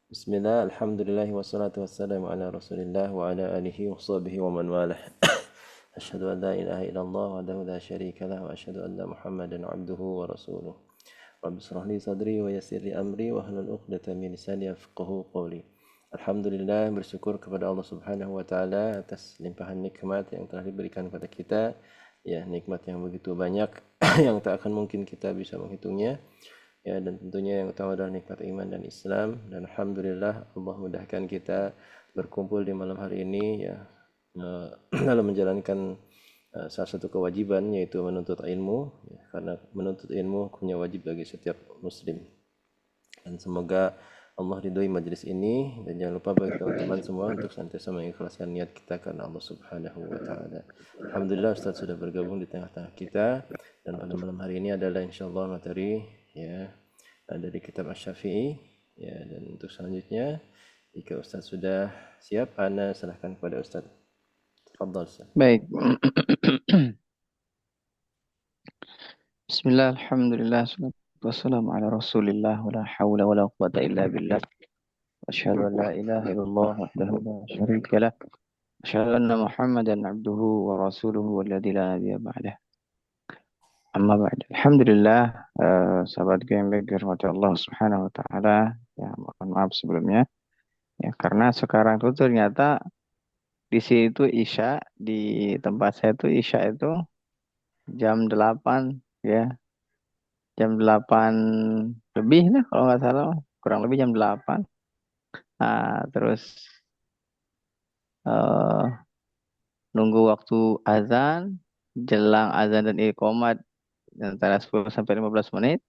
Bismillah, alhamdulillah, wassalatu wassalamu ala rasulillah wa ala alihi wa sahbihi wa man walah. Asyhadu an la ilaha illallah wahdahu la syarika lah wa asyhadu anna Muhammadan abduhu wa rasuluh. Rabbi shrah li sadri wa yassir li amri wa hlul 'uqdatam min lisani yafqahu qawli. Alhamdulillah, bersyukur kepada Allah Subhanahu wa taala atas limpahan nikmat yang telah diberikan kepada kita. Ya, nikmat yang begitu banyak yang tak akan mungkin kita bisa menghitungnya. Ya, dan tentunya yang utama adalah nikmat iman dan Islam, dan alhamdulillah Allah mudahkan kita berkumpul di malam hari ini ya, dalam menjalankan salah satu kewajiban, yaitu menuntut ilmu ya, karena menuntut ilmu punya wajib bagi setiap muslim. Dan semoga Allah ridhoi majelis ini, dan jangan lupa bagi teman-teman semua untuk senantiasa mengikhlaskan niat kita karena Allah Subhanahu wa taala. Alhamdulillah Ustaz sudah bergabung di tengah-tengah kita, dan pada malam hari ini adalah insyaallah materi ya dari kitab Asy-Syafi'i ya. Dan untuk selanjutnya, jika Ustaz sudah siap, ana serahkan kepada Ustaz. Tafadhal Ustaz. Baik. Bismillah, alhamdulillah, salatu wassalamu ala rasulillah, wa la hawla wa la quwata illa billah. Asyhadu an la ilaha illallah wahdahu la syarika lah. Asyhadu anna Muhammadan abduhu wa rasuluhu walladzi la nabiyya ba'dah. Amma ba'd. Alhamdulillah, sahabat yang baik dirahmati Allah Subhanahu wa taala. Ya, mohon maaf sebelumnya. Ya, karena sekarang tuh ternyata di sini tuh Isya, di tempat saya tuh Isya itu jam 8 ya. Jam 8 lebih lah kalau nggak salah, kurang lebih jam 8. Nah, terus eh, nunggu waktu azan, jelang azan dan iqomat antara 10 sampai 15 menit.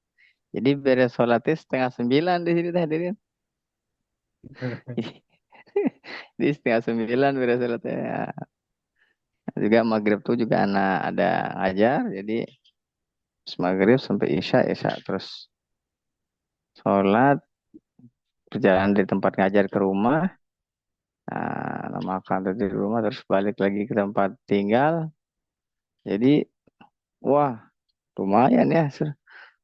Jadi beres sholatnya setengah 9 di sini hadirin. Jadi setengah 9 beres sholatnya. Juga maghrib tuh juga anak ada ngajar, jadi maghrib sampai isya, isya terus sholat, perjalanan dari tempat ngajar ke rumah. Nah, makan di rumah terus balik lagi ke tempat tinggal. Jadi, wah, lumayan ya,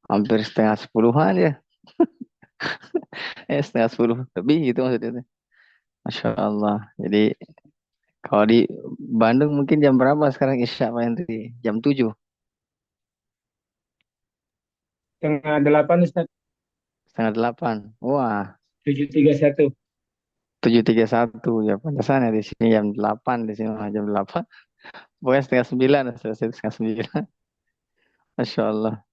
hampir setengah 10-an ya. Setengah 10 lebih gitu maksudnya. Masya Allah. Jadi, kalau di Bandung mungkin jam berapa sekarang Isya Pak Henry? Jam 7, Setengah 8 Ustaz. setengah 8. Wah, 7.31. 7.31 ya. Pantesan ya di sini jam 8, di sini malah jam 8. Pokoknya setengah 9, selesai setengah 9. Masya Allah.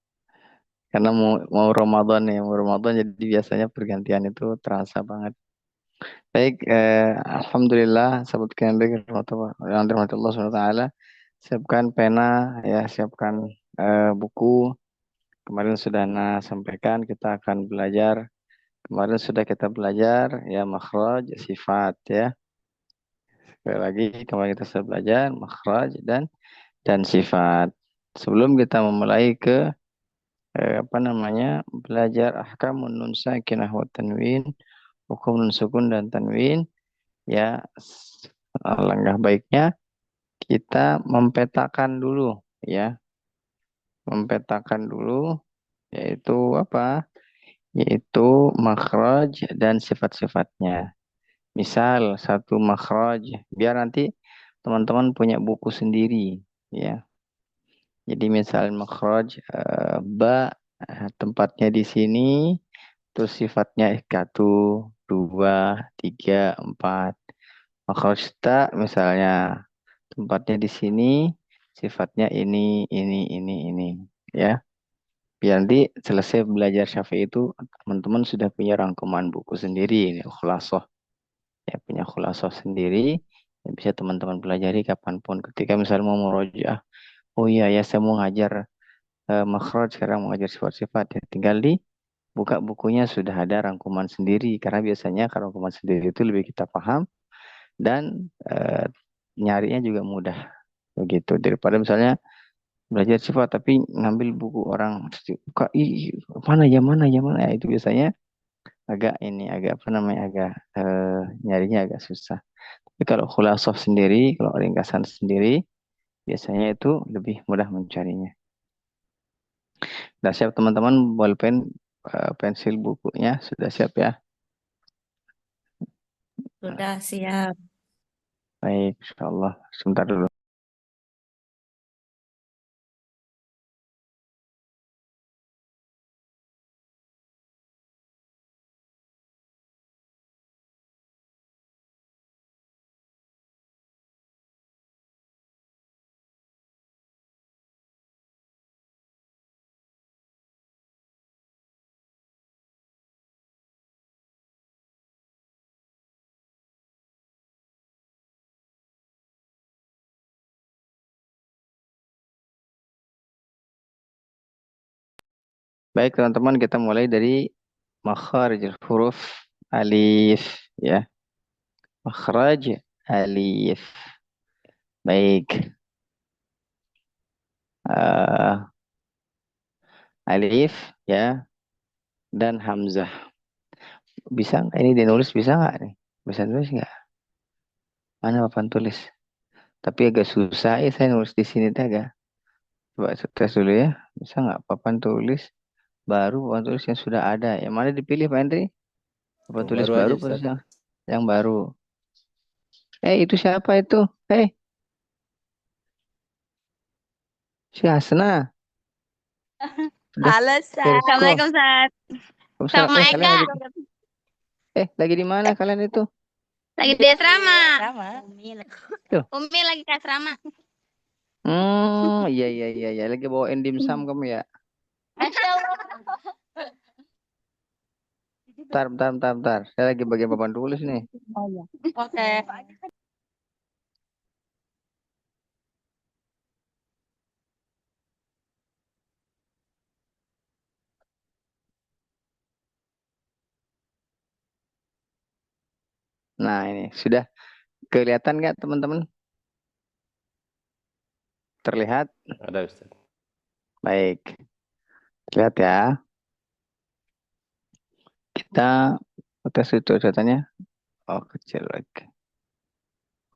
Karena mau Ramadan ya, mau Ramadan jadi biasanya pergantian itu terasa banget. Baik, alhamdulillah sahabat KMB yang dirahmati Allah SWT. Siapkan pena ya, siapkan buku. Kemarin sudah sampaikan kita akan belajar. Kemarin sudah kita belajar ya makhraj, sifat ya. Sekali lagi kemarin kita sudah belajar makhraj dan sifat. Sebelum kita memulai ke apa namanya, belajar ahkamun nun sakinah wa tanwin, hukum nun sukun dan tanwin, ya alangkah baiknya kita mempetakan dulu ya, mempetakan dulu yaitu apa? Yaitu makhraj dan sifat-sifatnya. Misal satu makhraj, biar nanti teman-teman punya buku sendiri ya. Jadi misal makhraj ba, tempatnya di sini, terus sifatnya satu, dua, tiga, empat. Makhraj ta misalnya tempatnya di sini, sifatnya ini, ya. Biar nanti selesai belajar Syafi'i itu teman-teman sudah punya rangkuman buku sendiri, ini khulasoh, ya punya khulasoh sendiri, yang bisa teman-teman pelajari kapanpun. Ketika misalnya mau murojaah, oh iya ya saya mau ngajar makhraj, sekarang mau ngajar sifat-sifat, ya tinggal di buka bukunya sudah ada rangkuman sendiri, karena biasanya kalau rangkuman sendiri itu lebih kita paham dan nyarinya juga mudah begitu, daripada misalnya belajar sifat tapi ngambil buku orang buka, mana ya, mana ya, mana ya, itu biasanya agak ini, agak apa namanya, agak nyarinya agak susah. Tapi kalau khulasah sendiri, kalau ringkasan sendiri, biasanya itu lebih mudah mencarinya. Sudah siap teman-teman, bolpen, pensil, bukunya sudah siap ya? Sudah siap. Baik, insyaallah. Sebentar dulu. Baik, teman-teman, kita mulai dari makharijul huruf alif ya. Makhraj alif. Baik. eh, Alif ya dan hamzah. Bisa nggak ini dinulis, bisa nggak nih? Bisa nulis nggak? Mana papan tulis? Tapi agak susah ya saya nulis di sini teh agak. Coba saya tes dulu ya. Bisa nggak papan tulis baru, papan tulis yang sudah ada? Yang mana dipilih Pak Andri? Papan Yang tulis baru baru, aja, papan Ustaz. tulis yang baru. Itu siapa itu? Si Hasna. Sudah Halo, Ustaz. Perisko. Assalamualaikum, Ustaz. Waalaikumsalam. Sama Kalian Eka. lagi di mana kalian itu? Lagi di asrama. Tuh. Umi lagi ke asrama. Iya iya iya iya, lagi bawain dimsum kamu ya. Bentar. Saya lagi bagian papan tulis nih. Oh iya. Oke. Nah, ini sudah kelihatan nggak teman-teman? Terlihat? Ada, Ustaz. Baik. Lihat ya. Kita tes itu datanya. Oh, kecil lagi.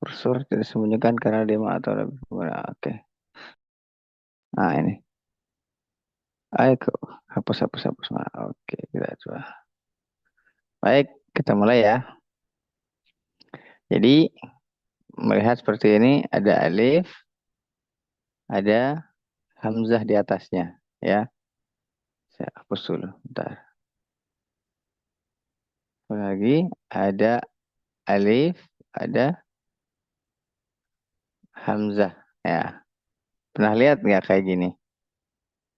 Kursor tidak disembunyikan karena dia atau lebih. Oke. Nah, ini. Ayo, hapus. Nah, oke, kita coba. Baik, kita mulai ya. Jadi, melihat seperti ini, ada alif, ada hamzah di atasnya. Ya, saya hapus dulu. Bentar. Lagi, ada alif, ada hamzah. Ya, pernah lihat nggak kayak gini?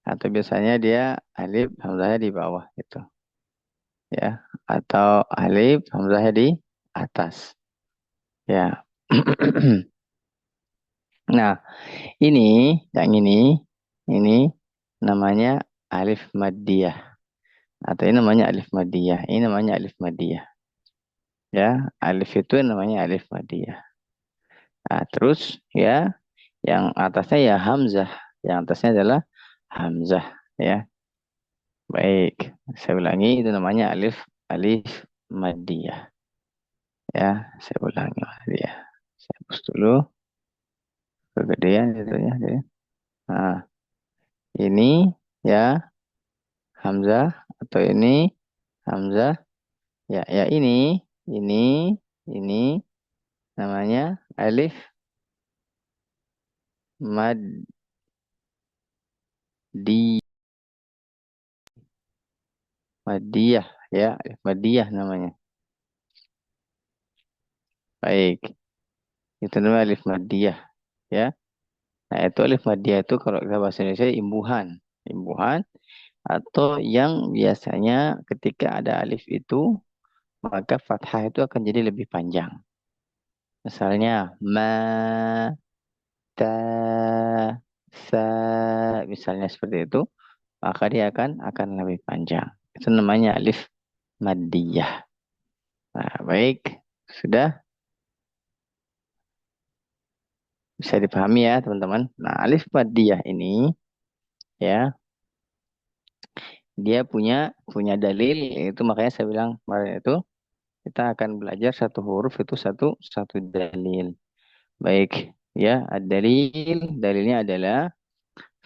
Atau biasanya dia alif, hamzahnya di bawah gitu. Ya, atau alif, hamzahnya di atas. Ya. Nah, ini, yang ini namanya alif maddiyah. Atau ini namanya alif maddiyah. Ini namanya alif maddiyah. Ya, alif itu namanya alif maddiyah. Nah, terus ya, yang atasnya ya hamzah. Yang atasnya adalah hamzah. Ya, baik. Saya ulangi, itu namanya alif alif maddiyah. Ya, saya ulangi dia. Saya hapus dulu kegedean itu ya. Nah, ini ya hamzah atau ini hamzah. Ya ini, ini namanya alif maddi maddiyah ya, alif maddiyah namanya. Baik, itu namanya alif maddiyah ya. Nah, itu alif maddiyah itu kalau kita bahasa Indonesia imbuhan, imbuhan atau yang biasanya ketika ada alif itu maka fathah itu akan jadi lebih panjang. Misalnya ma, ta, sa, misalnya seperti itu, maka dia akan lebih panjang. Itu namanya alif maddiyah. Nah, baik, sudah bisa dipahami ya teman-teman. Nah, alif maddiyah ini ya, dia punya dalil, itu makanya saya bilang kemarin itu kita akan belajar satu huruf itu satu satu dalil. Baik, ya, dalilnya adalah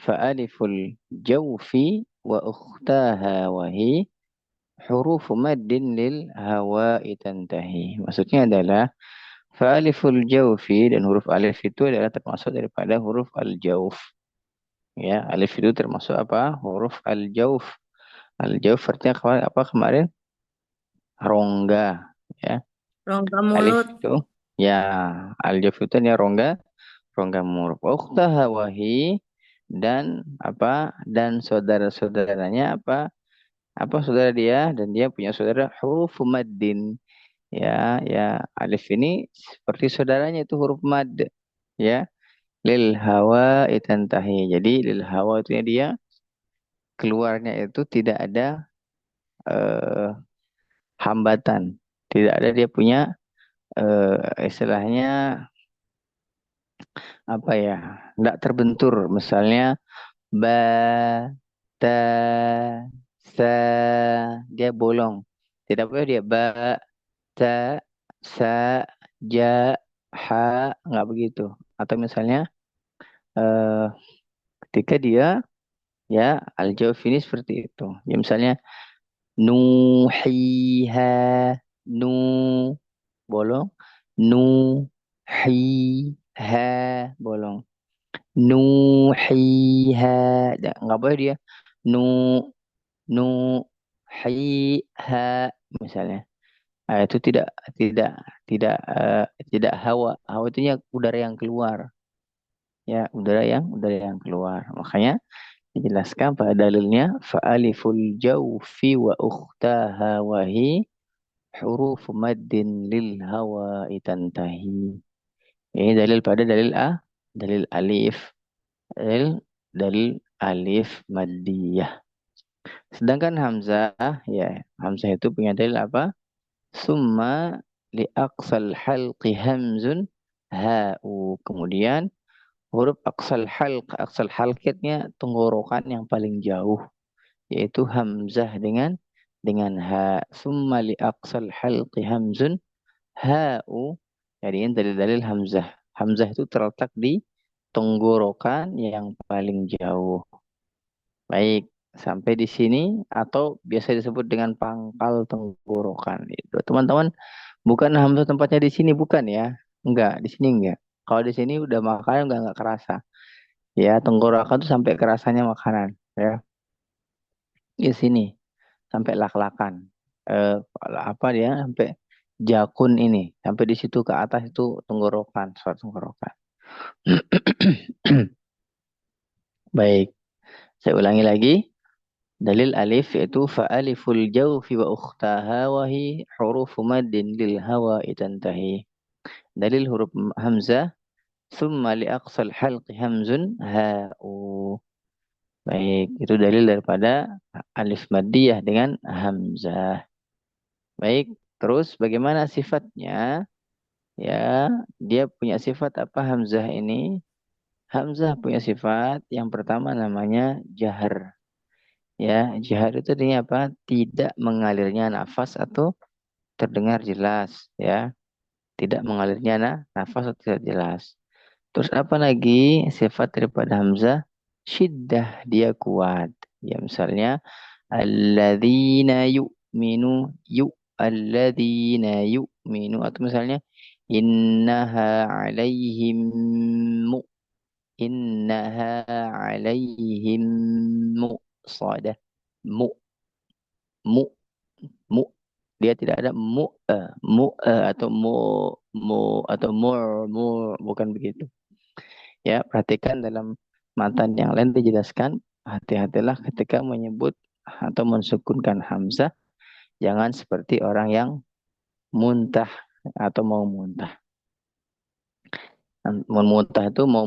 fa'aliful jawfi wa ukhtaha wahi huruf maddin lil hawa'i tantahi. Maksudnya adalah fa'aliful jawfi, dan huruf alif itu adalah termasuk daripada huruf al-jawf. Ya, alif itu termasuk apa? Huruf al-jawf. Al-jawf artinya apa kemarin? Rongga. Ya, Rongga alif mulut. itu ya, al-jawf itu adalah rongga, rongga mulut. Ukhtaha wahi, dan apa? Dan saudara-saudaranya apa? Apa saudara dia, dan dia punya saudara huruf maddin. Ya, ya, alif ini seperti saudaranya itu huruf mad. Ya, lil hawa itantahi. Jadi lil hawa itu dia keluarnya itu tidak ada eh, hambatan. Tidak ada, dia punya istilahnya apa ya? Tidak terbentur. Misalnya ba, ta, sa, dia bolong. Tidak boleh dia ba, ta, sa, ja, ha, nggak begitu. Atau misalnya eh, ketika dia ya al-jawf ini seperti itu. Ya misalnya nuhiha, nu bolong, nuhiha bolong, nuhiha, nggak boleh dia nu nuhiha misalnya. Nah, itu tidak tidak tidak hawa. Hawa itu ya udara yang keluar. Ya, udara yang keluar. Makanya dijelaskan pada dalilnya fa'aliful jawfi wa ukhtaha wahi huruf maddin lil hawa tantahi. Ini dalil pada dalil A, dalil alif, dalil alif maddiyah. Sedangkan hamzah, ya, hamzah itu punya dalil apa? Summa li aqsal halqi hamzun ha'u. Kemudian huruf aqsal halqitnya tenggorokan yang paling jauh, yaitu hamzah dengan ha. Summa li aqsal halqi hamzun ha'u. Jadi ini dalil-dalil hamzah. Hamzah itu terletak di tenggorokan yang paling jauh. Baik, sampai di sini atau biasa disebut dengan pangkal tenggorokan. Itu teman-teman, bukan hamzah tempatnya di sini, bukan ya. Enggak, di sini enggak. Kalau di sini udah makan enggak kerasa. Ya, tenggorokan tuh sampai kerasanya makanan, ya. Di sini sampai lak-lakan. Eh, apa dia sampai jakun ini, sampai di situ ke atas itu tenggorokan, suatu tenggorokan. Baik, saya ulangi lagi. Dalil alif yaitu fa'aliful jawfi wa ukhtaha wa hi huruf maddin lil hawa tantahi. Dalil huruf hamzah summa li aqsal halqi hamzun ha'u. Baik, itu dalil daripada alif maddiyah dengan hamzah. Baik, terus bagaimana sifatnya? Ya, dia punya sifat apa hamzah ini? Hamzah punya sifat yang pertama namanya jahar. Ya, jahar itu artinya apa? Tidak mengalirnya nafas atau terdengar jelas, ya. Tidak mengalirnya nafas atau terdengar jelas. Terus apa lagi sifat daripada hamzah? Syiddah, dia kuat. Ya, misalnya alladzina yu'minu alladzina yu'minu, atau misalnya innaha alaihim mu innaha alaihim muqsadah. Mu mu mu dia tidak ada atau atau mu, bukan begitu. Ya, perhatikan dalam matan yang lain dijelaskan, hati-hatilah ketika menyebut atau mensukunkan hamzah, jangan seperti orang yang muntah atau mau muntah. Mau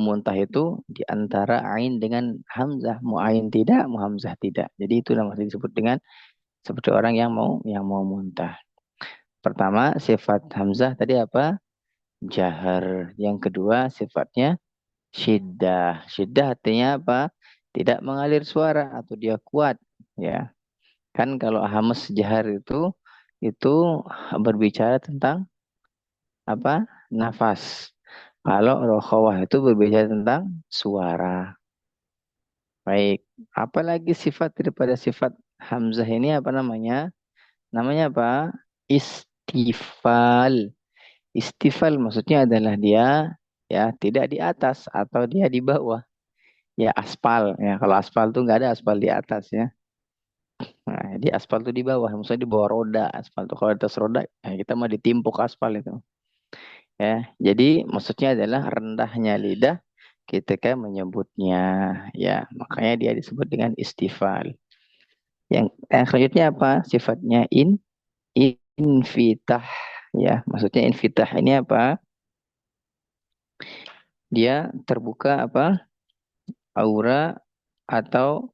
muntah itu di antara ain dengan hamzah, mau ain tidak, mau hamzah tidak. Jadi itu namanya disebut dengan seperti orang yang mau muntah. Pertama, sifat hamzah tadi apa? Jahar. Yang kedua, sifatnya syiddah. Syiddah artinya apa? Tidak mengalir suara atau dia kuat, ya. Kan kalau hamas jahar itu berbicara tentang apa? Nafas. Kalau rokhawah itu berbicara tentang suara. Baik, apalagi sifat daripada sifat hamzah ini apa namanya? namanya apa? Istifal. Istifal maksudnya adalah dia ya tidak di atas atau dia di bawah. Ya aspal ya. Kalau aspal tuh nggak ada aspal di atas ya. Nah, di aspal tuh di bawah, maksudnya di bawah roda. Aspal tuh kalau di atas roda, kita mah ditimpuk aspal itu. Ya, jadi maksudnya adalah rendahnya lidah ketika menyebutnya. Ya, makanya dia disebut dengan istifal. Yang selanjutnya apa? Sifatnya infitah. Ya, maksudnya infitah ini apa? Dia terbuka apa? Aura atau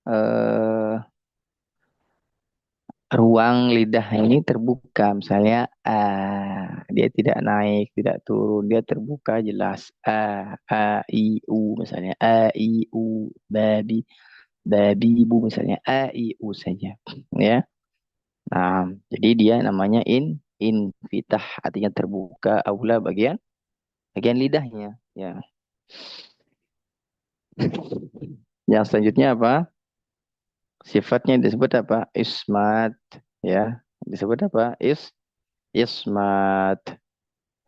eh, ruang lidah ini terbuka. Misalnya dia tidak naik, tidak turun, dia terbuka jelas. I, u misalnya. I, u, babi, babi, ibu misalnya. I, u saja. Ya. Nah, jadi dia namanya infitah, artinya terbuka aula bagian bagian lidahnya. Ya. Yang selanjutnya apa? Sifatnya disebut apa? Ismat. Ya. Disebut apa? Ismat.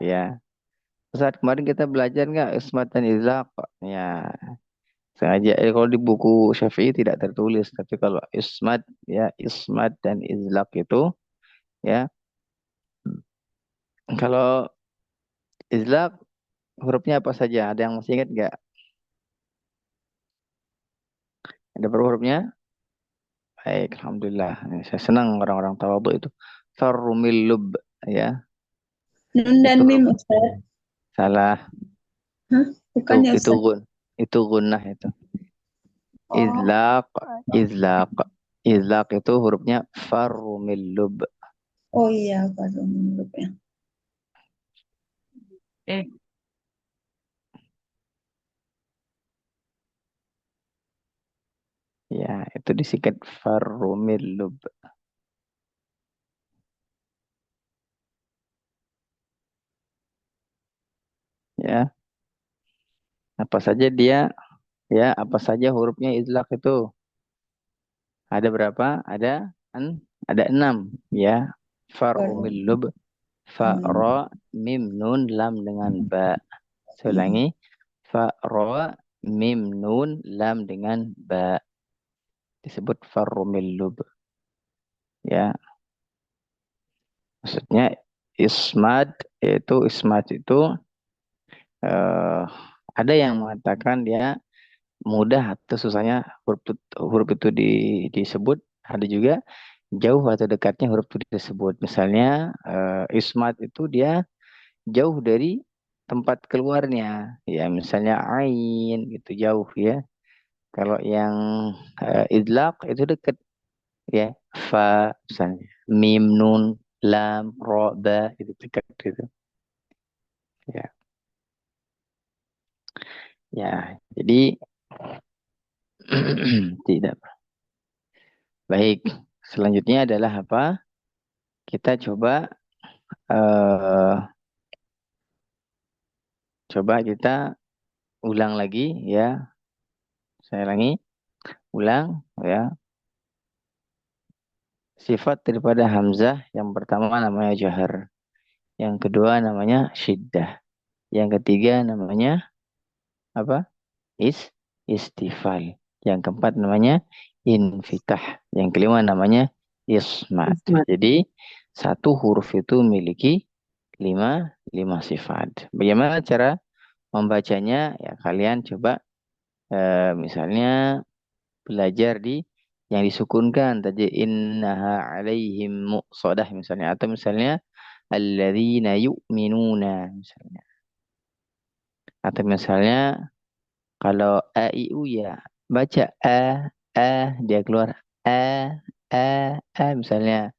Ya. Saat kemarin kita belajar nggak ismat dan izlaq? Ya. Sengaja. Kalau di buku Syafi'i tidak tertulis. Tapi kalau ismat, ya ismat dan izlaq itu, ya. Kalau izlaq hurufnya apa saja? Ada yang masih ingat nggak? Ada berapa hurufnya? Baik, alhamdulillah. Saya senang orang-orang tawadhu itu. Farrumil lub, ya. Nun dan Itu mim, Ustaz. salah. Hah? Itu Bukan ya, itu Ustaz? gun, itu gunnah itu. Oh, Izlaq, izlaq. Izlaq itu hurufnya farrumil lub. oh iya, baru menurut ya. Ya, itu disingkat farrumil lub. Ya, apa saja dia, ya, apa saja hurufnya izlaq itu. Ada berapa? Ada 6, ya. Baru. Farrumil lub, fa, Hmm. ra, mim, nun, lam dengan ba. Saya ulangi. Fa, ra, mim, nun, lam dengan ba. Disebut farrumil lub. Ya, maksudnya ismat itu eh, ada yang mengatakan dia mudah atau susahnya huruf itu disebut. Ada juga jauh atau dekatnya huruf itu disebut. Misalnya ismat itu dia jauh dari tempat keluarnya. Ya, misalnya ain gitu jauh ya. Kalau yang idlaq itu dekat ya. Fa misalnya mim nun lam ro ba itu dekat gitu. Ya. Ya, jadi tidak. Baik, selanjutnya adalah apa? Kita eh, coba kita ulang lagi ya. Saya ulangi, ulang ya. Sifat daripada hamzah yang pertama namanya jahar, yang kedua namanya syiddah, yang ketiga namanya apa? Is istifal, yang keempat namanya infitah, yang kelima namanya ismat. Ismat. Jadi satu huruf itu memiliki lima sifat. Bagaimana cara membacanya? Ya kalian coba misalnya belajar di yang disukunkan tadi innaha alaihim muqsadah misalnya, atau misalnya alladzina yu'minuna misalnya, atau misalnya kalau a i u ya baca a dia keluar a a misalnya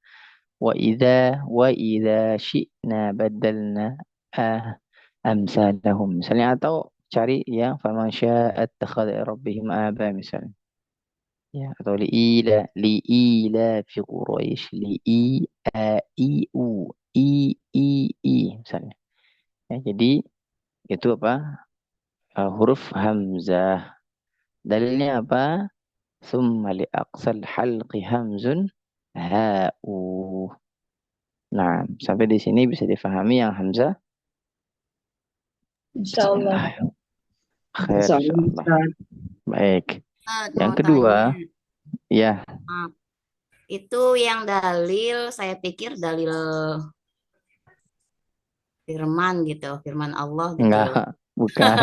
wa idza syi'na badalna a amsalahum misalnya, atau cari yang faman syaa attakhadha ila rabbihim aba misalnya. Ya, atau liila fi Quraisy i misalnya. Ya, jadi itu apa? Huruf hamzah. Dalilnya apa? Summa li aqsal halqi hamzun Ha'u. Nah, sampai di sini bisa difahami yang hamzah. Insya Allah. Bismillah. Khair, Insyaallah, insyaallah. Ustaz. Baik. Yang Mau kedua, tanya, ya, maaf, itu yang dalil, saya pikir dalil firman gitu, firman Allah gitu. enggak, bukan,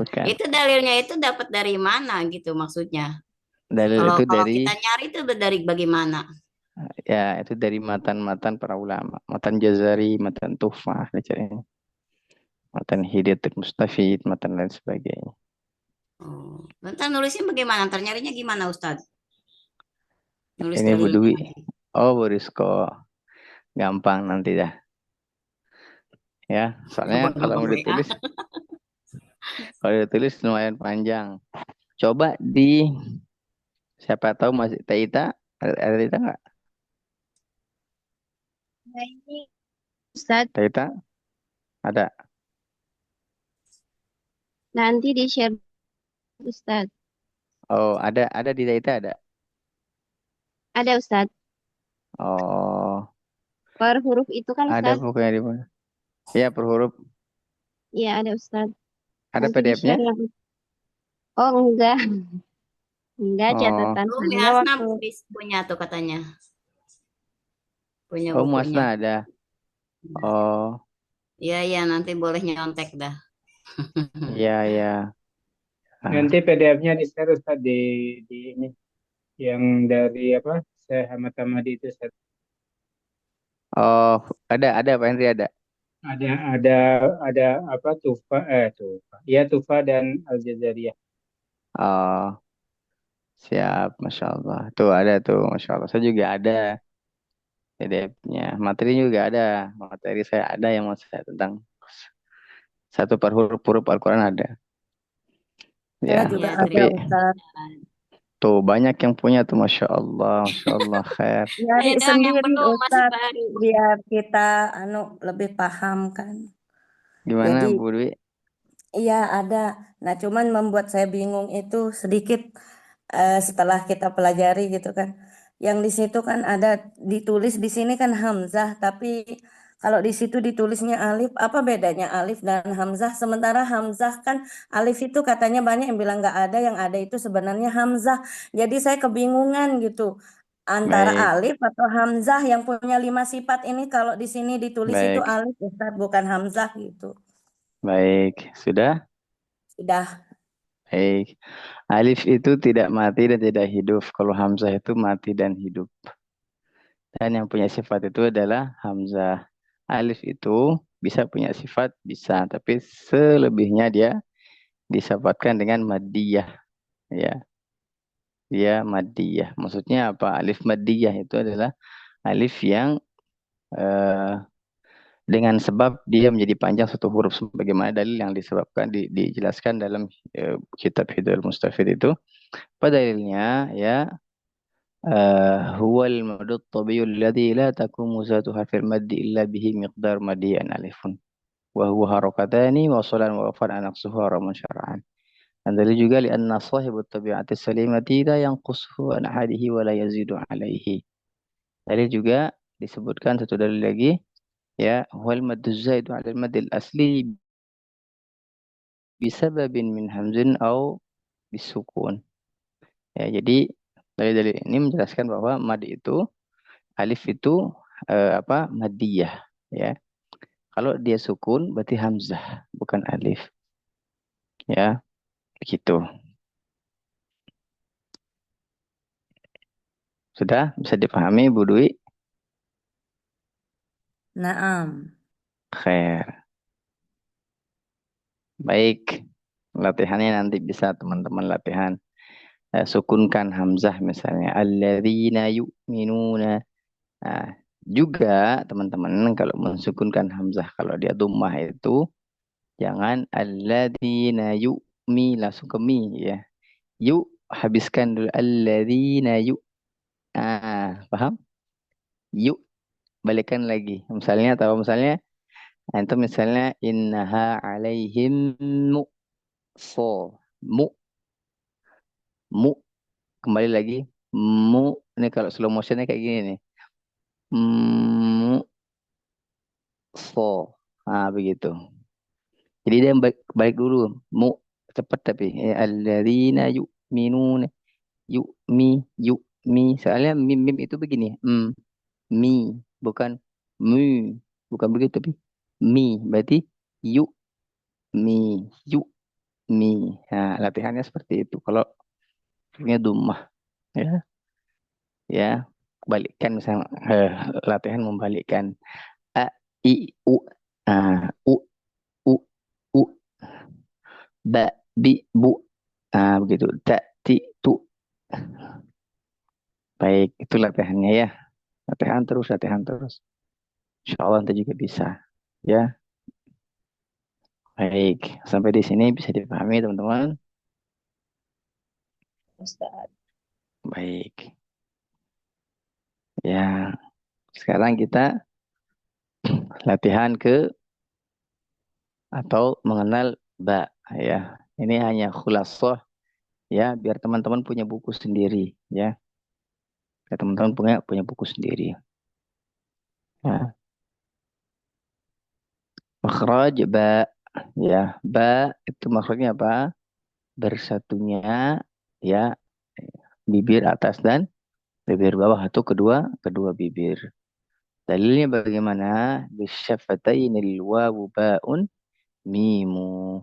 bukan. Itu dalilnya itu dapat dari mana gitu maksudnya? Dalil Kalau itu kalau dari, kita nyari itu dari bagaimana? ya, itu dari matan-matan para ulama. Matan Jazari, matan Tuhfah, dicari. Matan Hidayatul Mustafid, matan lain sebagainya. Oh, bentar nulisnya bagaimana? Ntar nyarinya gimana Ustadz? Nulis Ini Bu dalilnya Dwi. nanti. Oh, Bu Rizko. Gampang nanti dah. Ya, soalnya kalau mau WA. ditulis, lumayan panjang. Coba di, siapa tahu masih Taita, ada Taita nggak? Nah, ini Ustadz, Taita? Ada. nanti di-share Ustadz. Oh, ada di Taita ada. Ada Ustadz. Oh, Per huruf itu kan ada Ustadz. pokoknya di mana? Ya, per huruf. Iya, ada Ustadz. Ada Nanti PDF-nya? di-share yang... Oh, enggak. Enggak, Oh, catatan Tuh, Mi saya Asna waktu... punya tuh katanya. Punya oh bukunya. Muasna ada. Oh, Iya, iya, nanti boleh nyontek dah. iya, iya. Ah, Nanti PDF-nya di-share Ustaz di ini yang dari apa? Saya Ahmad Tamadi itu Ustaz. oh, ada Pak Henry ada. Ada ada ada apa Tufa. Iya Tufa dan Al-Jazariyah. Oh, siap, Masya Allah. Tuh ada tuh, Masya Allah. Saya juga ada PDF-nya. Materi juga ada. Materi saya ada yang mau saya tentang satu per huruf Al-Quran ada. Saya Ya, juga Ya, ada terima tapi Ustaz. kasih. tuh banyak yang punya tuh, Masya Allah, khair. Nyari Saya doang yang sendiri belum masih Ustaz, baru. biar kita lebih paham kan. Gimana Jadi Bu Dwi? iya ada. Nah, cuman membuat saya bingung itu sedikit setelah kita pelajari gitu kan. Yang di situ kan ada ditulis di sini kan Hamzah, tapi kalau di situ ditulisnya alif, apa bedanya alif dan Hamzah? Sementara Hamzah kan alif itu katanya banyak yang bilang nggak ada, yang ada itu sebenarnya Hamzah. Jadi saya kebingungan gitu antara Baik, alif atau Hamzah yang punya 5 sifat ini kalau di sini ditulis itu baik, alif Ustaz, bukan Hamzah gitu. baik. Sudah? Sudah. Baik. Alif itu tidak mati dan tidak hidup. Kalau Hamzah itu mati dan hidup. Dan yang punya sifat itu adalah Hamzah. Alif itu bisa punya sifat, bisa. Tapi selebihnya dia disifatkan dengan madiyah. Ya, dia madiyah. Maksudnya apa? Alif madiyah itu adalah alif yang eh, dengan sebab dia menjadi panjang satu huruf sebagaimana dalil yang disebabkan dijelaskan dalam kitab Hidayul Mustafid itu. Pada dalilnya ya huwal madud tabiyyul ladzi la takumu zatuha fil maddi illa bihi miqdar madiyan alifun wa huwa harakatani wa salan wa wafan anaqsuhu haramun syar'an. Dan dalil juga lianna sahibut tabi'ati salimati la yanqusuhu an ahadihi wa la yazidu alaihi. Dalil juga disebutkan satu dalil lagi ya wal maddu zaidu 'ala al maddi al asli bisababin min hamzin au bisukun. Ya, jadi dalil-dalil ini menjelaskan bahwa mad itu alif itu apa madiyah ya. Kalau dia sukun berarti hamzah bukan alif. Ya, begitu. Sudah bisa dipahami Bu Dwi? Naam. Khair. Baik. Latihannya nanti bisa teman-teman latihan. Sukunkan hamzah misalnya alladzina yu'minuna. Nah, juga teman-teman kalau mensukunkan hamzah kalau dia dhammah itu jangan alladzina yu'mi langsung ke mi ya. Yu habiskan dulu alladzina yu. Ah, paham? Yu balikan lagi. Misalnya atau misalnya itu misalnya innaha alaihim mu'so. Mu mu kembali lagi Mu, ini kalau slow motionnya kayak gini nih. Mu, fo. Nah, begitu. Jadi dia balik dulu. Mu, cepat tapi. Alladzina yu'minun. Yu'mi. Soalnya mim itu begini. Mi. Bukan mu. Bukan begitu tapi. Mi. Berarti yu'mi. Yu'mi. Nah, latihannya seperti itu. Kalau punya dumah. Ya. Ya. Balikkan misalnya. Latihan membalikkan. A, I, U. U, U, U. Ba, bi, bu. Begitu. Ta, ti, tu. Baik, itu latihannya ya. Latihan terus, latihan terus. Insya Allah nanti juga bisa. Ya, baik. Sampai di sini bisa dipahami teman-teman. Ustaz. Baik. Ya, sekarang kita latihan ke atau mengenal ba. Ya, ini hanya khulasoh ya, biar teman-teman punya buku sendiri. Ya, biar teman-teman punya buku sendiri. Ya, makhraj ba. Ya, ba itu maksudnya apa? Bersatunya ya bibir atas dan bibir bawah atau kedua bibir. Dalilnya bagaimana? Bisyafatainil wawu ba'un mimu.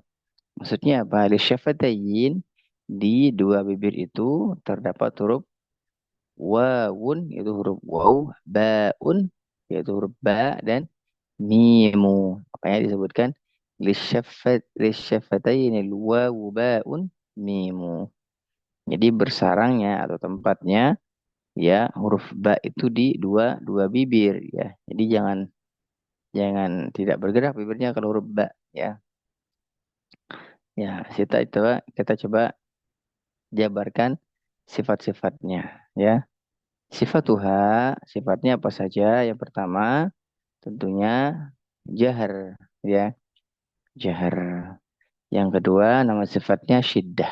Maksudnya apa? Lisyafatain di dua bibir itu terdapat huruf wawun yaitu huruf waw, ba'un yaitu huruf ba dan mimu. Makanya disebutkan lisyafatainil wawu ba'un mimu. Jadi bersarangnya atau tempatnya ya huruf ba itu di dua bibir ya. Jadi jangan jangan tidak bergerak bibirnya kalau huruf ba ya. Ya, kita coba jabarkan sifat-sifatnya ya. Sifatuha, sifatnya apa saja? Yang pertama tentunya jahar ya, jahar. Yang kedua nama sifatnya syiddah.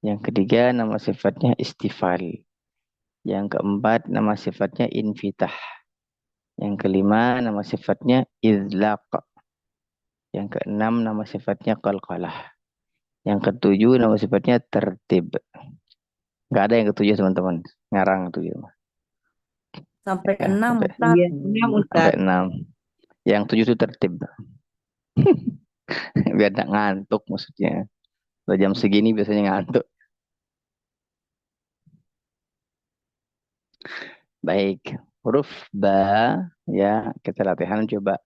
Yang ketiga nama sifatnya istifal. Yang keempat nama sifatnya infitah. Yang kelima nama sifatnya izlaq. Yang keenam nama sifatnya qalqalah. Yang ketujuh nama sifatnya tertib. Nggak ada yang ketujuh teman-teman. Ngarang tujuh. Sampai Ya, 6, sampai, Ustaz. Iya, 6 sampai Ustaz. enam. Yang tujuh itu tertib. Biar nggak ngantuk maksudnya. Kalau jam segini biasanya ngantuk. Baik. Huruf ba ya kita latihan coba.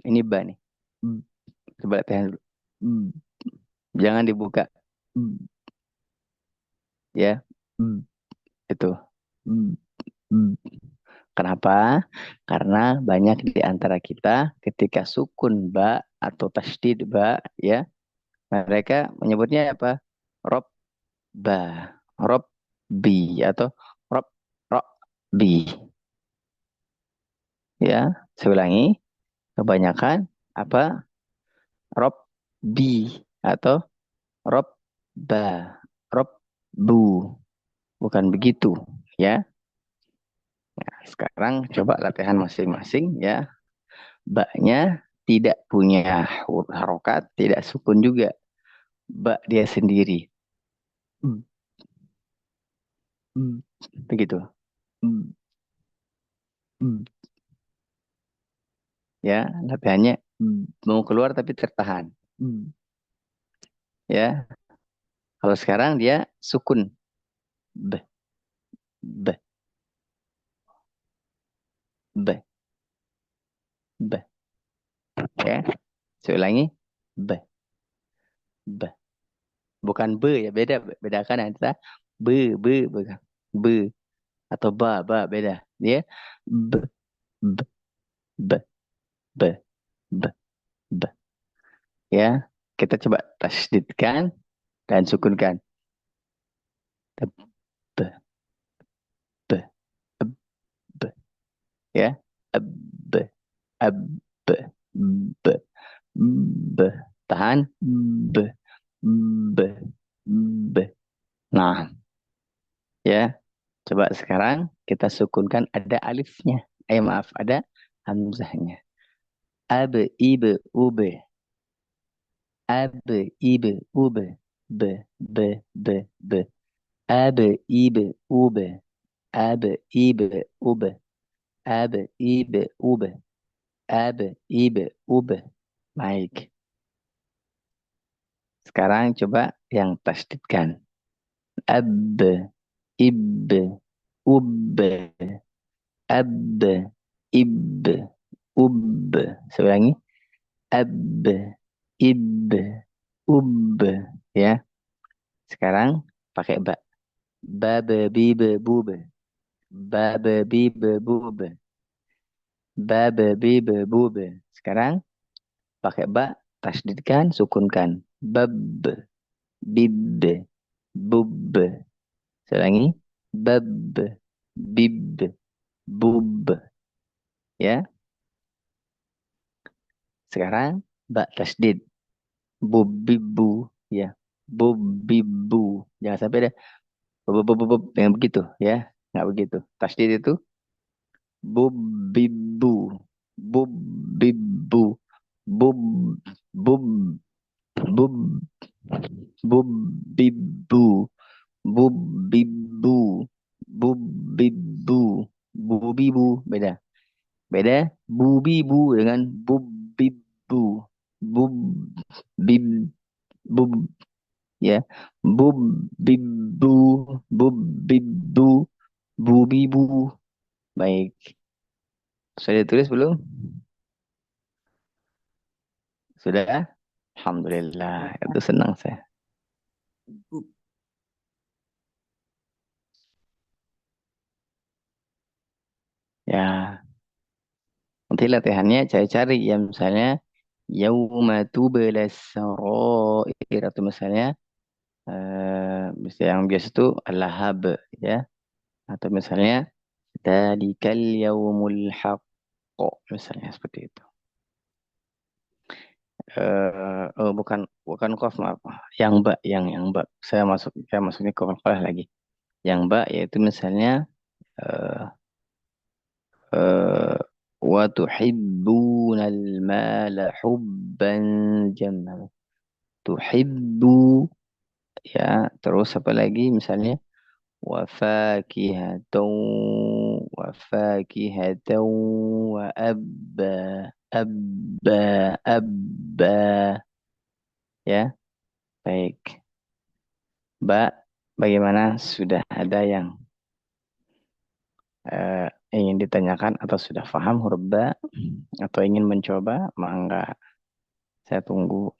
Ini ba nih. Coba latihan dulu. Jangan dibuka. Ya. Itu. Kenapa? Karena banyak di antara kita ketika sukun ba atau tasdid ba ya, mereka menyebutnya apa? Rob ba, rob bi atau rob rob bi. Ya, saya ulangi. Kebanyakan apa? Rob bi atau rob ba, rob bu. Bukan begitu, ya. Nah, sekarang coba latihan masing-masing ya. Ba-nya tidak punya huruf harokat, tidak sukun juga. Ba dia sendiri. Begitu. Ya, latihannya mau keluar tapi tertahan. Ya, kalau sekarang dia sukun. B, B, B, B. Ya, saya ulangi. B, B. Bukan B ya, beda. Bedakan antara B, B, bukan. B atau ba, beda. Dia B, B, B, B, B, B. Ya, kita coba tasdidkan dan sukunkan. B, B, B, B. Ya, B, B, B, B. Tahan. B, B, B. Nah, Ya, coba sekarang kita sukunkan ada alifnya. Maaf, ada hamzahnya. Ab, ibe, ube. Ab, ibe, ube. B. Ab, ibe, ube. Ab, ibe, ube. Ab, ibe, ube. Ab, ibe, ube. Baik. Sekarang coba yang tasdidkan. Ab, ib, ub, ab, ib, ub. Saya ulangi. Ab, ib, ub. Ya. Sekarang pakai ba. Bab, bib, bub. Bab, bib, bub. Bab, bib, bub. Sekarang pakai ba, tasdidkan, sukunkan. Bab, bib, bub. Saya ulangi. Bab, bib, bub. Ya. Sekarang ba tasdid. Bubibu. Ya. Bubibu. Jangan sampai ada bub, yang begitu. Ya. Nggak begitu. Tasdid itu bubibu. Bubibu. Bub, bub, bub, bubibu. Bubibu. Bubibu. Bubibu. Beda. Beda bubibu dengan bubibu. Bub, bib, bub, ya. Bubibu. Bubibu. Bubibu. Baik. Sudah ditulis belum? Sudah? Alhamdulillah. Itu senang saya. Ya. Nanti latihannya saya cari ya misalnya yauma tubelas sarair atau misalnya misalnya yang biasa itu al-lahab ya atau misalnya dalikal yaumul haqq misalnya seperti itu. Oh bukan qaf maaf. Yang ba yang ba. Saya masuknya ke qalah lagi. Yang ba yaitu misalnya eh eh, wa tuhibbunal mala hubban jamma. Tuhibbu ya terus apa lagi misalnya wafakihatan wafakihatan wa abba abba abba ya baik Mbak bagaimana sudah ada yang ingin ditanyakan atau sudah paham huruf ba atau ingin mencoba mangga saya tunggu.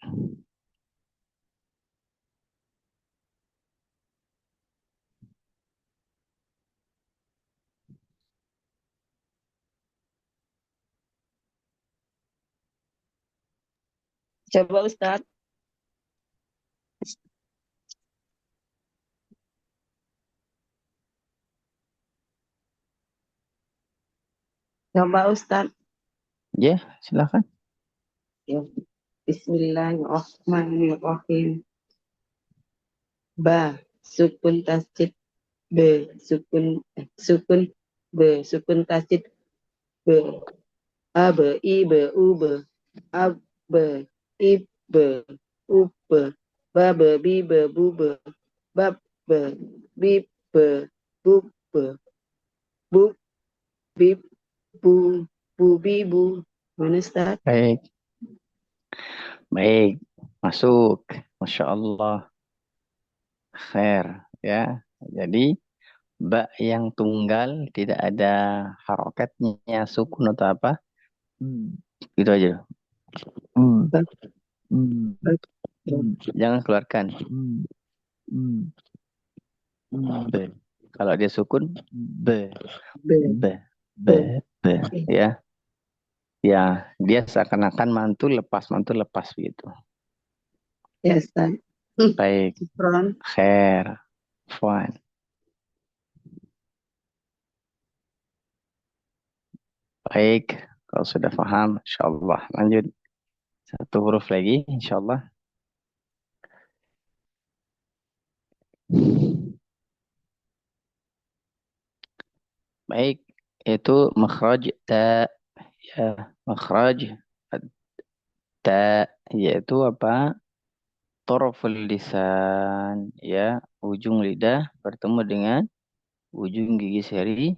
Coba Ustadz. Coba Ustadz. Ya silakan. Ya. Bismillahirrahmanirrahim. Ba, sukun tasjid. B, sukun. B, sukun tasjid. B, A, B, I, B, U, B. A, B, I, B, U, B. Ba, B, B, B, Bu, B. Ba, B, B, B, Bu, B. Bu, B, Bu, Bu, B, Bu. Mana Ustaz? Baik. Baik, masuk. Masya Allah. Khair. Ya. Jadi, ba yang tunggal tidak ada harokatnya, sukun atau apa. Gitu aja. Ba, ba, Jangan keluarkan. B. Kalau dia sukun, B. B, B. B. B. Ya. Ya, dia seakan-akan mantul lepas begitu. ya Ustaz. Baik. Front. Khair. Fuan. Baik, kalau sudah paham, insyaAllah. Lanjut. Satu huruf lagi, insyaAllah. Baik, itu makhraj ta, ya, makhraj ta, yaitu apa? Toroful lisan, ya, ujung lidah bertemu dengan ujung gigi seri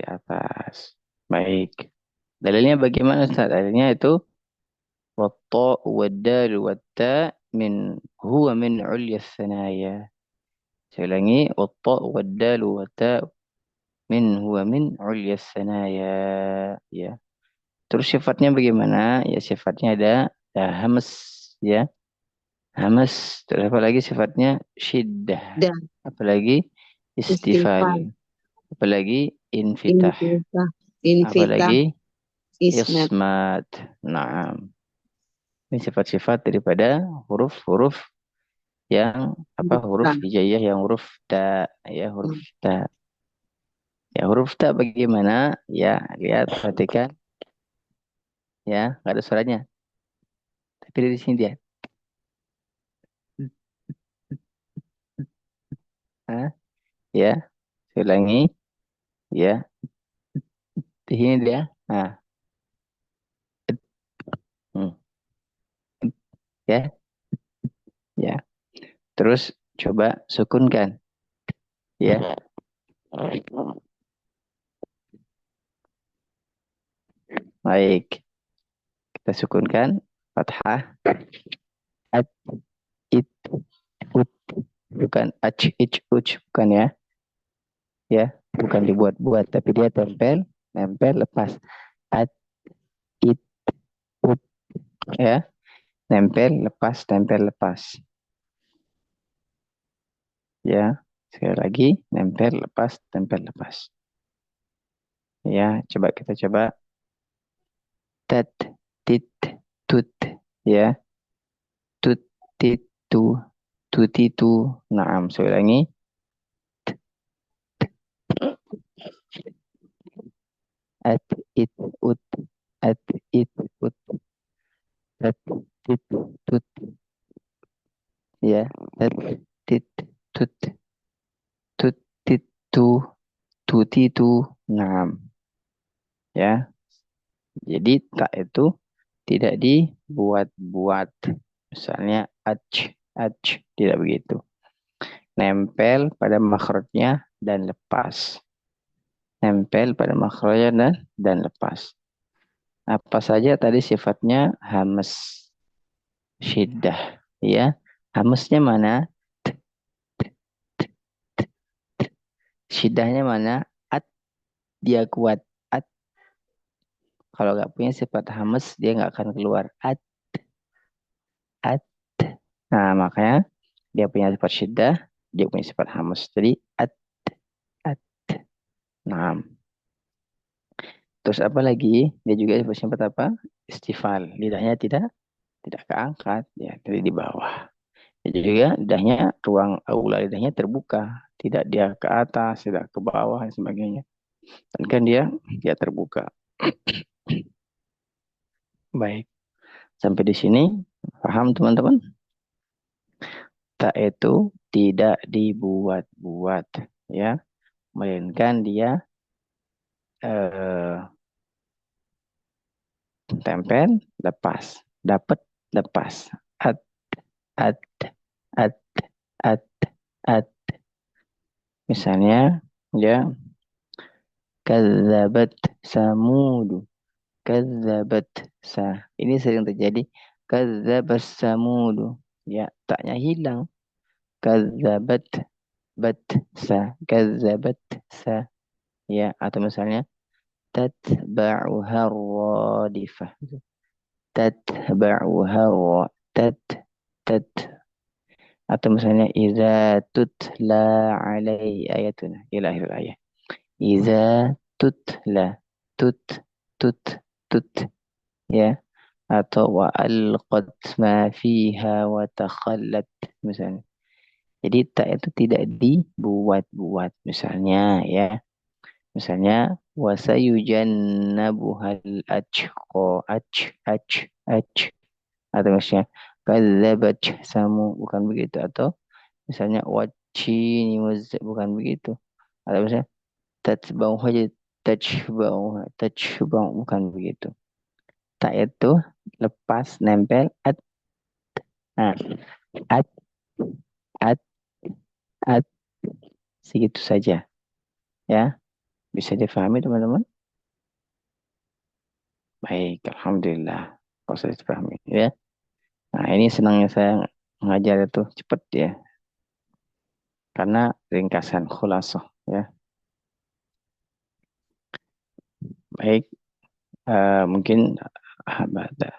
atas. Baik. Dalilnya bagaimana Ustaz? Dalilnya itu watta waddal watta huwa min ulya thanaya. Saya ulangi, watta waddal watta huwa min ulya thanaya. Ya. Terus sifatnya bagaimana? Ya sifatnya ada hamas, ya. Hamas. Terus apa lagi sifatnya? Syiddah. Dan Apalagi istighfar, istifal. Apalagi infitah. infitah, Apalagi ismat. ismat. Nah, ini sifat-sifat daripada huruf-huruf yang huruf Bukan. hijaiyah yang huruf ta, ya huruf ta. Ya huruf ta bagaimana? Ya, lihat perhatikan. Ya, nggak ada suaranya. Tapi di sini dia. Hah? Ya, saya ulangi. Ya, di sini dia. Nah, hmm. Ya, ya. Terus coba sukunkan. Ya, baik. Kita sukunkan. Fathah. At, it, ut. Bukan ach, ich, uch. Bukan ya. Ya, bukan dibuat-buat. Tapi dia tempel, lepas. At, it, ut. Ya, tempel, lepas. Ya, sekali lagi. Tempel, lepas. Ya, kita coba. Tat, tit, tut. Ya, tut, tit, tu. Tutitu. Naam, saya ulangi. At, it, ut. At, it, ut. Tat, tit, tut. Ya, tat, tit, tut. Tut, tit, tu. Tutitu. Naam. Ya, jadi tak itu tidak dibuat-buat. Misalnya tidak begitu. Nempel pada makhrajnya dan lepas. Nempel pada makhrajnya dan lepas. Apa saja tadi sifatnya hamas, syiddah, ya. Hamasnya mana? Syiddahnya mana? At, dia kuat. At. Kalau nggak punya sifat hamas, dia nggak akan keluar. At. Nah, makanya dia punya sifat syiddah, dia punya sifat hamas. Jadi at. Nah, terus apa lagi? Dia juga sifat apa? Istifal. Lidahnya tidak keangkat, ya, dari di bawah. Jadi juga ruang aula lidahnya terbuka, tidak dia ke atas, tidak ke bawah dan sebagainya. Dan kan dia terbuka. Baik. Sampai di sini paham teman-teman? Tak itu tidak dibuat-buat, ya, melainkan dia tempel, lepas, dapat, lepas. At, at, at, at. Misalnya, ya, kadzabat samudu. Kadzabat sa. Ini sering terjadi. Kadzabat samudu. Ya, taknya hilang. Kadzabat bat sa. Kadzabat sa. Ya, atau misalnya tatba'uha radifah. Tatba'uha tat tat. Atau misalnya iza tutla alai ayatuna ila akhir ayat. Iza tutla tut tut tut, ya, atau wa alqat ma fiha wa takhallat misalnya. Jadi tak itu tidak dibuat-buat misalnya, ya. Misalnya wa sayujannabuhal atqa atau misalnya kadzabat samu, bukan begitu. Atau misalnya wacini bukan begitu. Atau misalnya tatba'u Tajba'u bukan begitu. Ta itu lepas nempel at. Nah, at at at segitu saja ya. Bisa difahami teman-teman? Baik, alhamdulillah. Proses difahami ya. Nah, ini senangnya saya mengajar itu cepat ya. Karena ringkasan khulasah ya. Baik, mungkin bata.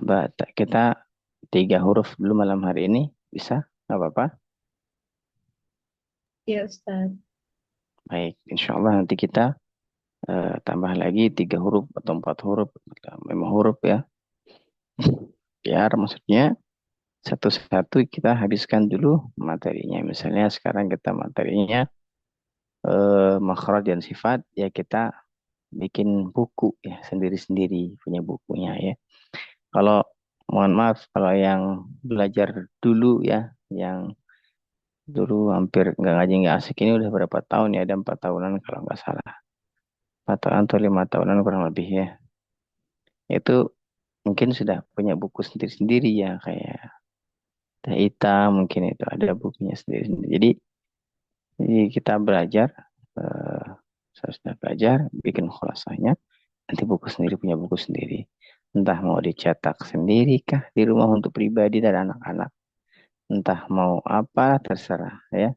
Bata kita 3 huruf dulu malam hari ini bisa? Nggak apa-apa? Ya Ustaz. Baik, insya Allah nanti kita tambah lagi 3 huruf atau 4 huruf, 5 huruf ya. Biar maksudnya satu-satu kita habiskan dulu materinya. Misalnya sekarang kita materinya makhraj dan sifat, ya kita bikin buku ya sendiri-sendiri punya bukunya ya. Kalau mohon maaf kalau yang belajar dulu ya, yang dulu hampir nggak ngaji nggak asik ini udah berapa tahun ya, ada 4 tahunan kalau nggak salah, 4 tahun atau 5 tahunan kurang lebih ya. Itu mungkin sudah punya buku sendiri-sendiri ya, kayak Teh Hitam mungkin itu ada bukunya sendiri-sendiri. Jadi kita belajar, eh, saya sudah belajar bikin khulasahnya, nanti buku sendiri punya buku sendiri. Entah mau dicetak sendiri kah di rumah untuk pribadi dan anak-anak. Entah mau apa terserah ya.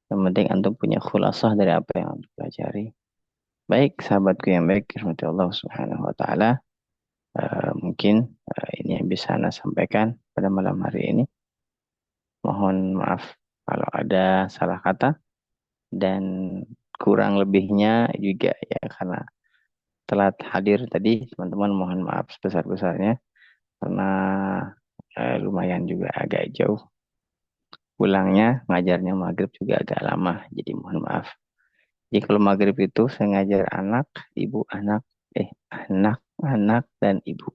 Yang penting antum punya khulasah dari apa yang antum pelajari. Baik, sahabatku yang baik, rahmati Allah Subhanahu wa taala. Mungkin ini yang bisa Anda sampaikan pada malam hari ini. Mohon maaf kalau ada salah kata dan kurang lebihnya juga ya karena telat hadir tadi, teman-teman mohon maaf sebesar-besarnya karena lumayan juga agak jauh pulangnya, ngajarnya maghrib juga agak lama, jadi mohon maaf. Jadi kalau maghrib itu saya ngajar anak, ibu, anak dan ibu.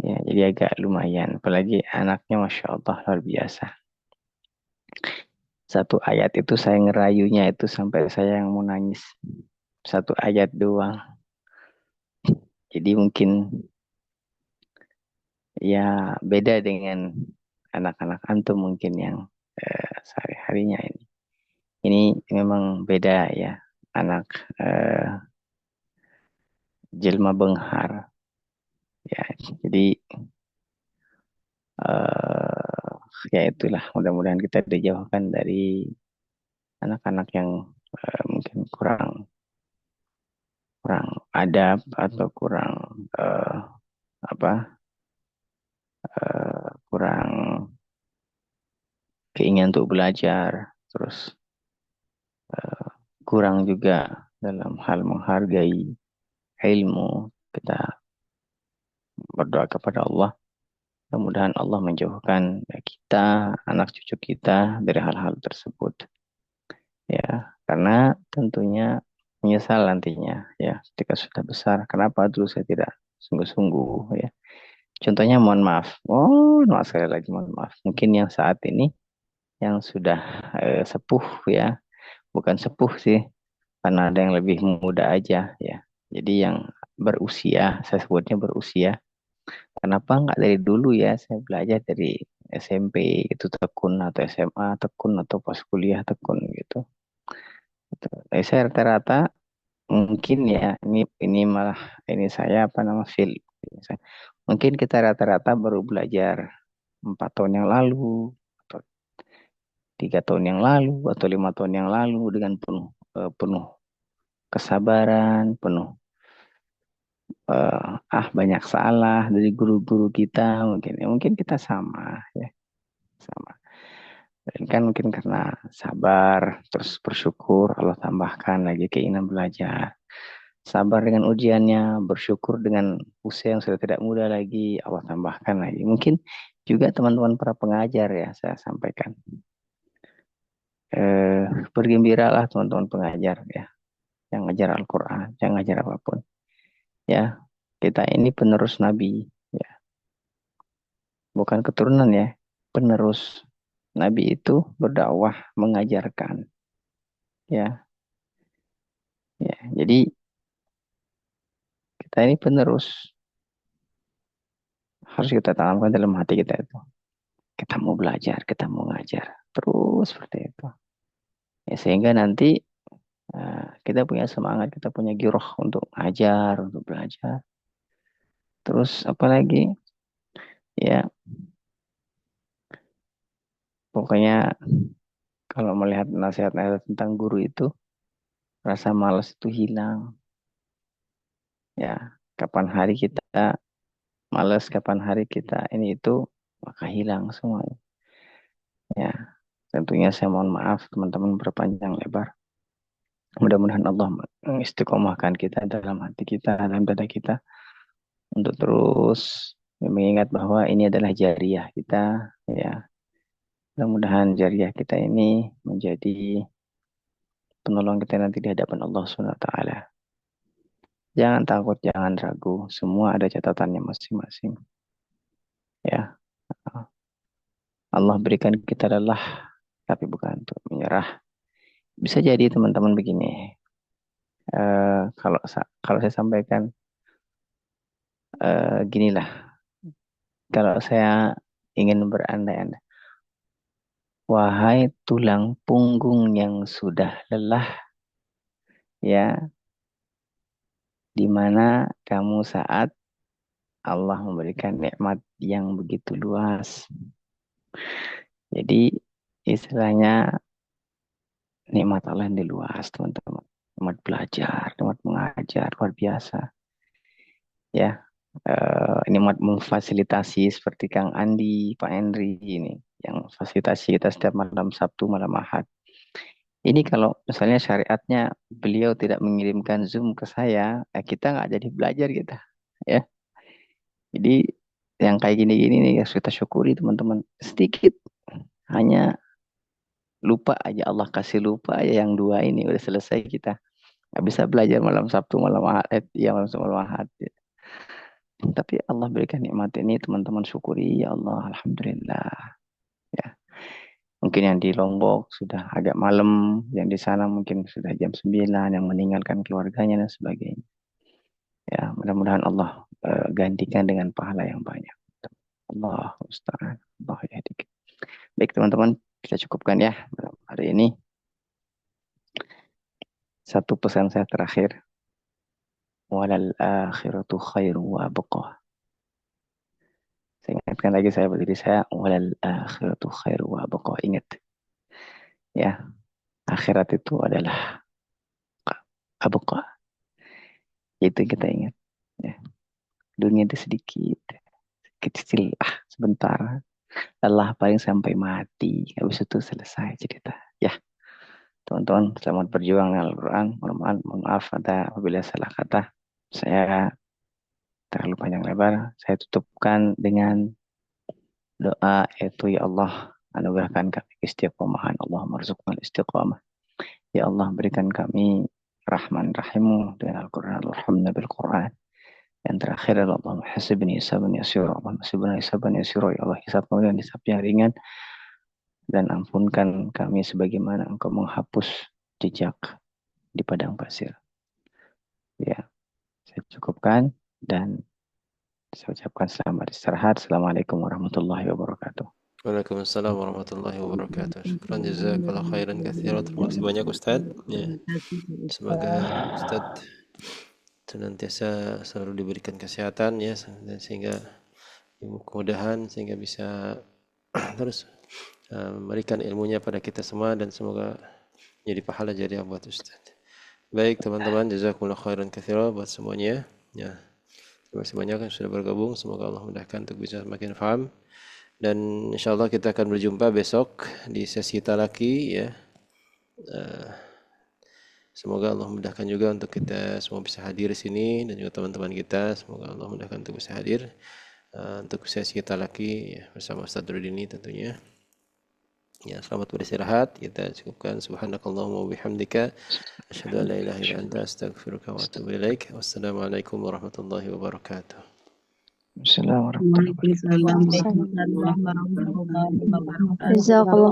Ya, jadi agak lumayan. Apalagi anaknya Masya Allah luar biasa. Satu ayat itu saya ngerayunya itu sampai saya yang mau nangis. Satu ayat doang. Jadi mungkin ya beda dengan anak-anak antum mungkin yang sehari-harinya ini. Ini memang beda ya. Anak jelma benghar. Ya, jadi ya itulah, mudah-mudahan kita dijauhkan dari anak-anak yang mungkin kurang adab atau kurang kurang keinginan untuk belajar, terus kurang juga dalam hal menghargai ilmu. Kita berdoa kepada Allah, mudah-mudahan Allah menjauhkan kita, anak cucu kita dari hal-hal tersebut. Ya, karena tentunya menyesal nantinya ya ketika sudah besar. Kenapa dulu saya tidak sungguh-sungguh ya. Contohnya mohon maaf. Oh, maaf sekali lagi mohon maaf. Mungkin yang saat ini yang sudah sepuh ya, bukan sepuh sih, karena ada yang lebih muda aja ya. Jadi yang berusia, saya sebutnya berusia. Kenapa nggak dari dulu ya saya belajar dari SMP itu tekun atau SMA tekun atau pas kuliah tekun gitu. Saya rata-rata mungkin ya ini malah ini saya apa nama feel. Mungkin kita rata-rata baru belajar 4 tahun yang lalu atau 3 tahun yang lalu atau 5 tahun yang lalu dengan penuh kesabaran, penuh banyak salah dari guru-guru kita mungkin kita sama ya, sama. Dan kan mungkin karena sabar terus bersyukur Allah tambahkan lagi keinginan belajar, sabar dengan ujiannya, bersyukur dengan usia yang sudah tidak muda lagi Allah tambahkan lagi. Mungkin juga teman-teman para pengajar ya saya sampaikan, bergembiralah teman-teman pengajar ya yang ngajar Al-Quran, yang ngajar apapun ya. Kita ini penerus Nabi ya, bukan keturunan ya, penerus. Nabi itu berdakwah mengajarkan ya. Ya, jadi kita ini penerus harus kita tanamkan dalam hati kita itu. Kita mau belajar, kita mau ngajar, terus seperti itu. Ya, sehingga nanti kita punya semangat, kita punya giroh untuk ngajar, untuk belajar. Terus apalagi, ya pokoknya kalau melihat nasihat-nasihat tentang guru itu, rasa malas itu hilang. Ya, kapan hari kita malas, kapan hari kita ini itu, maka hilang semuanya. Ya, tentunya saya mohon maaf teman-teman berpanjang lebar. Mudah-mudahan Allah mengistiqomahkan kita dalam hati kita, dalam dada kita, untuk terus mengingat bahwa ini adalah jariah kita. Ya, mudah-mudahan jariah kita ini menjadi penolong kita nanti di hadapan Allah SWT. Jangan takut, jangan ragu. Semua ada catatannya masing-masing. Ya, Allah berikan kita lelah, tapi bukan untuk menyerah. Bisa jadi teman-teman begini. Kalau saya sampaikan ginilah. Kalau saya ingin berandai-andai. Wahai tulang punggung yang sudah lelah, ya, di mana kamu saat Allah memberikan nikmat yang begitu luas. Jadi istilahnya nikmat Allah yang luas, teman-teman. Nikmat belajar, nikmat mengajar, luar biasa. Ya, nikmat memfasilitasi seperti Kang Andi, Pak Henry ini, yang fasilitasi kita setiap malam Sabtu, malam Ahad. Ini kalau misalnya syariatnya beliau tidak mengirimkan Zoom ke saya, kita nggak jadi belajar kita, ya. Jadi yang kayak gini-gini nih harus kita syukuri teman-teman. Sedikit, hanya lupa aja, Allah kasih lupa aja yang dua ini udah selesai kita. Nggak bisa belajar malam Sabtu, malam Ahad, ya malam Sabtu, malam Ahad. Ya. Tapi Allah berikan nikmat ini teman-teman syukuri, ya Allah, alhamdulillah. Ya. Mungkin yang di Lombok sudah agak malam, yang di sana mungkin sudah jam 9, yang meninggalkan keluarganya dan sebagainya. Ya, mudah-mudahan Allah gantikan dengan pahala yang banyak. Allah musta'an. Allah yahdik. Baik teman-teman, kita cukupkan ya hari ini. Satu pesan saya terakhir. Walal akhiratu khairu wa abqa. Saya ingatkan lagi saya berdiri saya. Walal akhiratu khairu wa abqa. Ingat. Ya, akhirat itu adalah abqa. Itu kita ingat. Ya. Dunia itu sedikit. Kecil. Sebentar. Lelah paling sampai mati. Habis itu selesai cerita. Ya. Teman-teman, selamat berjuang dengan Al-Quran. Mohon maaf apabila salah kata. Saya terlalu panjang lebar. Saya tutupkan dengan doa, yaitu ya Allah, anugerahkan kami istiqomahan. Allahumma rzuqnal istiqamah. Ya Allah, berikan kami rahman rahimu dengan Al-Quran. Alhamdulillah bil-Quran. Yang terakhir adalah Allahumma hasibni hisaban yasira. Allahumma hasibni hisaban yasira. Ya Allah, hisab kami dan hisab yang ringan. Dan ampunkan kami sebagaimana Engkau menghapus jejak di padang pasir. Ya, saya cukupkan dan saya ucapkan selamat istirahat. Assalamualaikum warahmatullahi wabarakatuh. Waalaikumsalam warahmatullahi wabarakatuh. Syukran jazakallahu khairan katsiran. Terima kasih banyak Ustaz. Ya. Semoga Ustaz senantiasa selalu diberikan kesehatan ya, dan sehingga kemudahan sehingga bisa terus memberikan ilmunya pada kita semua, dan semoga jadi pahala jariah buat Ustaz. Baik teman-teman, jazakumullah khairan katsiran buat semuanya. Ya. Terima kasih banyak yang sudah bergabung. Semoga Allah mudahkan untuk bisa makin paham. Dan insyaallah kita akan berjumpa besok di sesi talaki ya. Semoga Allah mudahkan juga untuk kita semua bisa hadir di sini, dan juga teman-teman kita. Semoga Allah mudahkan untuk bisa hadir untuk sesi talaki ya, bersama Ustaz Rudini tentunya. Ya, selamat beristirahat. Kita cukupkan subhanakallahumma wa bihamdika asyhadu an la ilaha illa anta astaghfiruka wa atubu ilaik. Wassalamualaikum warahmatullahi wabarakatuh. Assalamualaikum warahmatullahi wabarakatuh. Waalaikumsalam warahmatullahi wabarakatuh. Jazakallah.